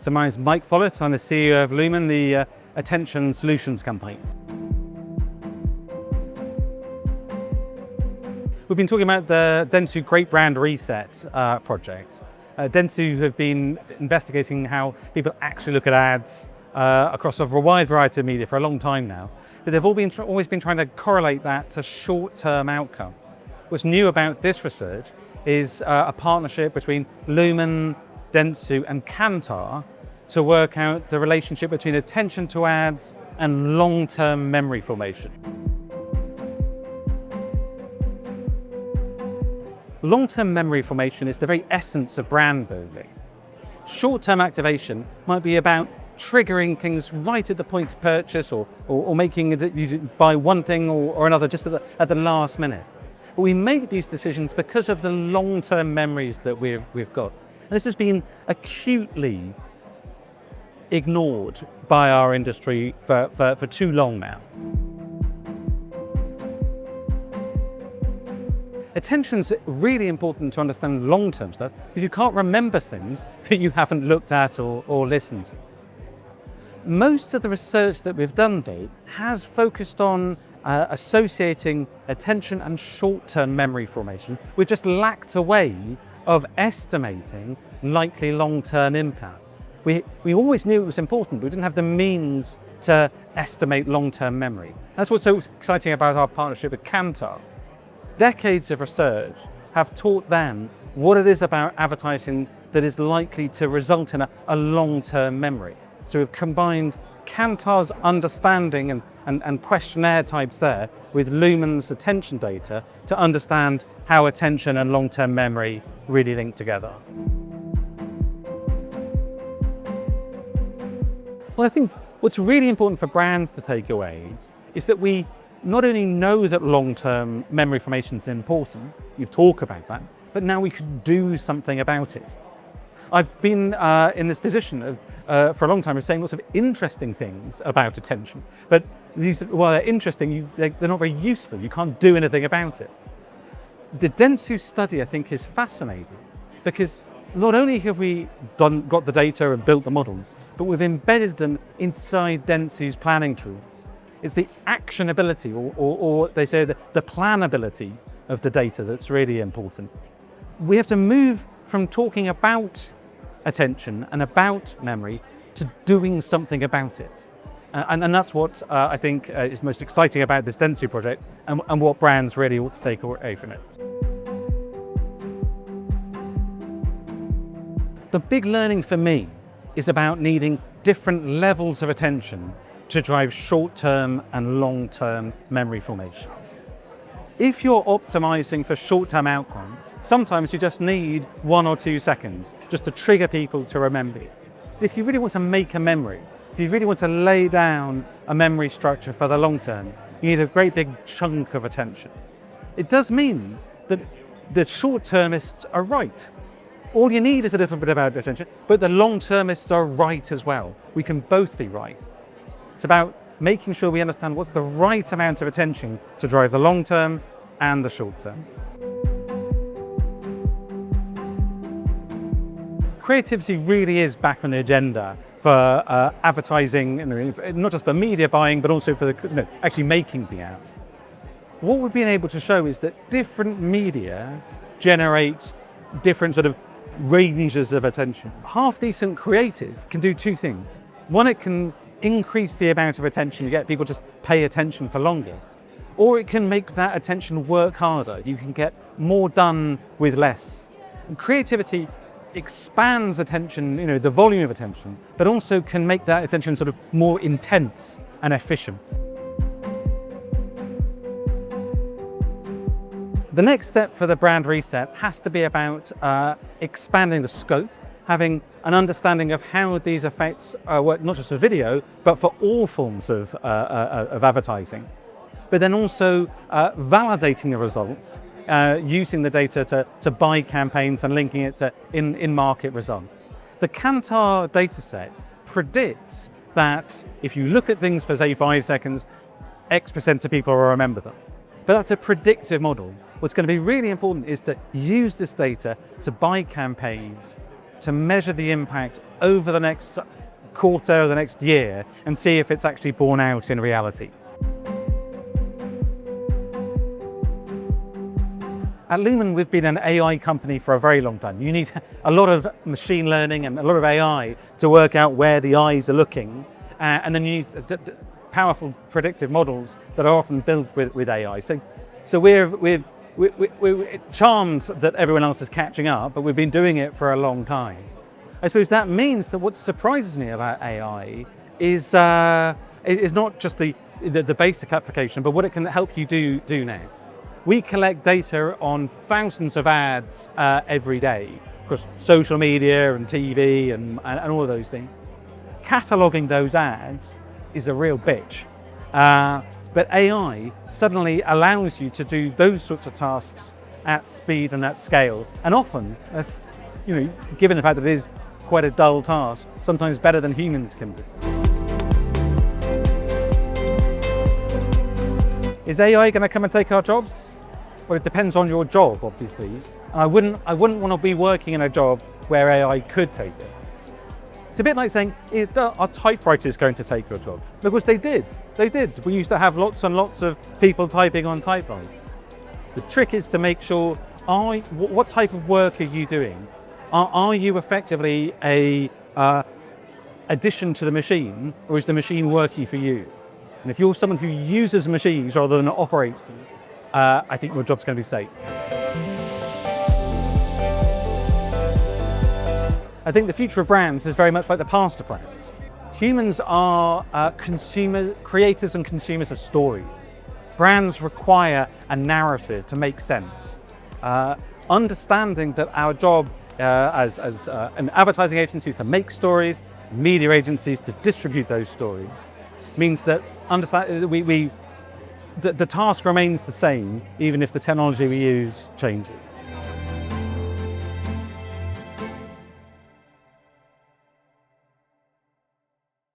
So my name is Mike Follet. I'm the CEO of Lumen, the attention solutions company. We've been talking about the Dentsu Great Brand Reset project. Dentsu have been investigating how people actually look at ads across a wide variety of media for a long time now. But they've always been trying to correlate that to short-term outcomes. What's new about this research is a partnership between Lumen, Dentsu and Kantar to work out the relationship between attention to ads and long-term memory formation. Long-term memory formation is the very essence of brand building. Short-term activation might be about triggering things right at the point of purchase or making you buy one thing or another just at the last minute. But we make these decisions because of the long-term memories that we've got. And this has been acutely ignored by our industry for too long now. Attention's really important to understand long-term stuff because you can't remember things that you haven't looked at or listened to. Most of the research that we've done, though, has focused on associating attention and short-term memory formation. We've just lacked a way of estimating likely long-term impacts. We always knew it was important, but we didn't have the means to estimate long-term memory. That's what's so exciting about our partnership with Kantar. Decades of research have taught them what it is about advertising that is likely to result in a long-term memory. So we've combined Kantar's understanding and questionnaire types there with Lumen's attention data to understand how attention and long-term memory really link together. Well, I think what's really important for brands to take away is that we not only know that long-term memory formation is important, you talk about that, but now we could do something about it. I've been in this position for a long time of saying lots of interesting things about attention, but while they're interesting, they're not very useful. You can't do anything about it. The Dentsu study, I think, is fascinating because not only have we got the data and built the model, but we've embedded them inside Dentsu's planning tools. It's the actionability, or they say the planability of the data that's really important. We have to move from talking about attention and about memory to doing something about it. And that's what I think is most exciting about this Dentsu project and what brands really ought to take away from it. The big learning for me is about needing different levels of attention to drive short-term and long-term memory formation. If you're optimizing for short-term outcomes, sometimes you just need 1 or 2 seconds just to trigger people to remember it. If you really want to make a memory, if you really want to lay down a memory structure for the long term, you need a great big chunk of attention. It does mean that the short-termists are right. All you need is a little bit of attention, but the long-termists are right as well. We can both be right. It's about making sure we understand what's the right amount of attention to drive the long term and the short term. Creativity really is back on the agenda for advertising, not just for media buying, but also for actually making the ads. What we've been able to show is that different media generate different sort of ranges of attention. Half-decent creative can do 2 things. One, it can increase the amount of attention you get, people just pay attention for longer. Or it can make that attention work harder. You can get more done with less. And creativity expands attention, the volume of attention, but also can make that attention sort of more intense and efficient. The next step for the brand reset has to be about expanding the scope, having an understanding of how these effects work, not just for video, but for all forms of advertising. But then also validating the results, using the data to buy campaigns and linking it to in-market results. The Kantar dataset predicts that if you look at things for, say, 5 seconds, X% of people will remember them. But that's a predictive model. What's going to be really important is to use this data to buy campaigns, to measure the impact over the next quarter or the next year and see if it's actually borne out in reality. At Lumen, we've been an AI company for a very long time. You need a lot of machine learning and a lot of AI to work out where the eyes are looking, and then you need powerful predictive models that are often built with AI. So we're charmed that everyone else is catching up, but we've been doing it for a long time. I suppose that means that what surprises me about AI is not just the basic application, but what it can help you do next. We collect data on thousands of ads every day, across social media and TV and all of those things. Cataloging those ads is a real bitch. But AI suddenly allows you to do those sorts of tasks at speed and at scale. And often, that's, given the fact that it is quite a dull task, sometimes better than humans can do. Is AI going to come and take our jobs? Well, it depends on your job, obviously. And I wouldn't want to be working in a job where AI could take it. It's a bit like saying, are typewriters going to take your jobs? Because they did. They did. We used to have lots and lots of people typing on typewriters. The trick is to make sure, what type of work are you doing? Are you effectively a addition to the machine, or is the machine working for you? And if you're someone who uses machines rather than operates them, I think your job's going to be safe. I think the future of brands is very much like the past of brands. Humans are creators and consumers of stories. Brands require a narrative to make sense. Understanding that our job as an advertising agency is to make stories, media agencies to distribute those stories, means that the task remains the same, even if the technology we use changes.